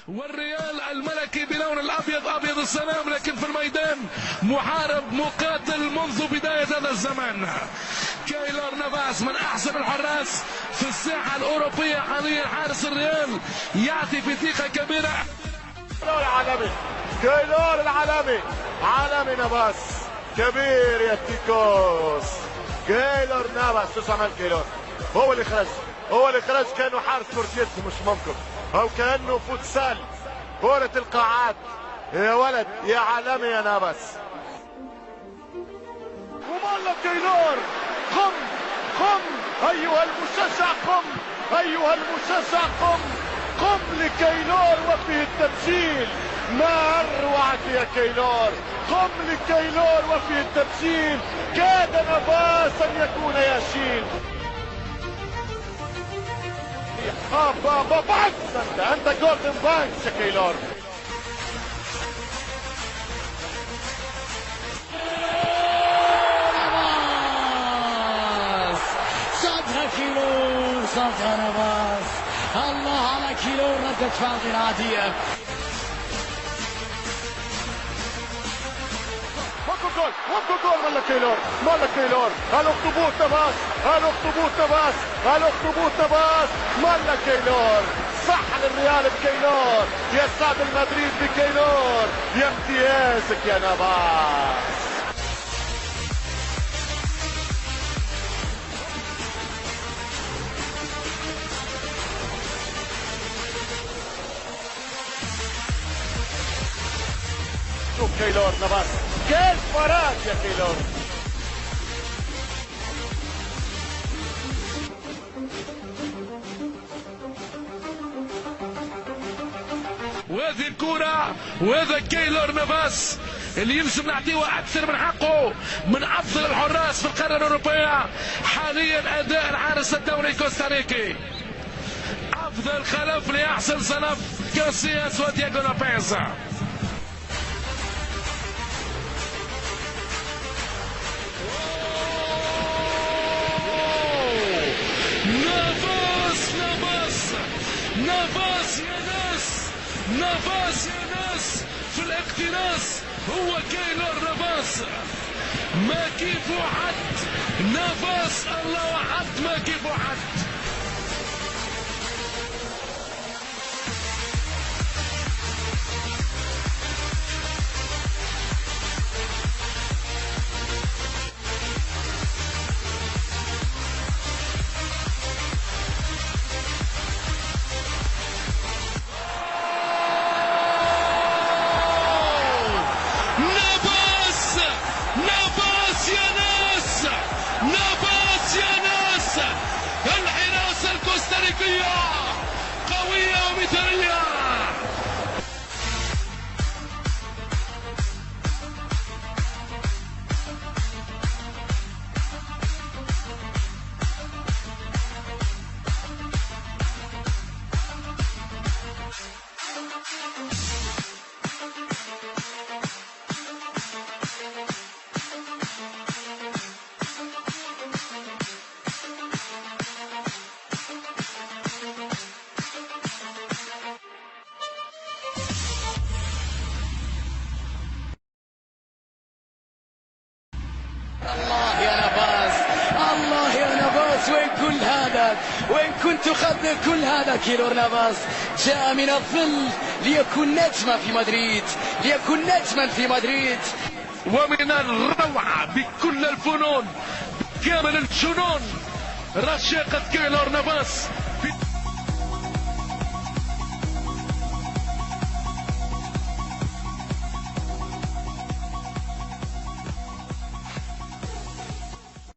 والريال الملكي بلون الابيض ابيض السلام، لكن في الميدان محارب مقاتل منذ بدايه هذا الزمان. كايلور نافاس من احسن الحراس في الساحه الاوروبيه حاليا، حارس الريال يعطي في ثقه كبيره. كايلور العالمي، كايلور العالمي، عالمي نافاس كبير يا تيكوس. كايلور نافاس شو عمل كايلور؟ هو اللي خرج كانه حارس كورتيت مش ممكن، او كانه فوتسال كرة القاعات. يا ولد يا عالمي يا نافاس. ومالا كايلور، قم ايها المشجع، ايها المشجع، قم لكايلور وفيه التبجيل. ما اروعك يا كايلور، قم لكايلور وفيه التبجيل. كاد نافاس ان يكون ياشين. بانكس، انت جوردن بانكس يا كايلور. صدها كايلور، صدها نافاس. الله على كايلور، ردة فعل عادية. وكو جول مالا كايلور، الاخطبوط نافاس، مالا كايلور. صح للريال بكايلور، يا سعد المدريد بكايلور، يا امتيازك يا نافاس. شوف كايلور نافاس، كيف فرات يا كايلور. وهذه الكرة وهذا كايلور نافاس اللي يلزم نعطيه اكثر من حقه، من افضل الحراس في القاره الاوروبيه حاليا. اداء الحارس الدولي كوستاريكي، افضل خلف لاحسن سلف كاسياس ودياغو لوبيز. نافاس يا ناس في الاقتناص، هو كايلور نافاس. ما كيفه حد نافاس، الله حد ما كيفه حد. نافاس يا ناس، الحراسة الكوستاريكية قوية ومثالية. الله يا نافاس، وين كل هذا؟ وين كنت قبل كل هذا؟ كايلور نافاس جاء من الظل ليكون نجما في مدريد، ومن الروعة بكل الفنون، بكامل الجنون، رشاقة كايلور نافاس.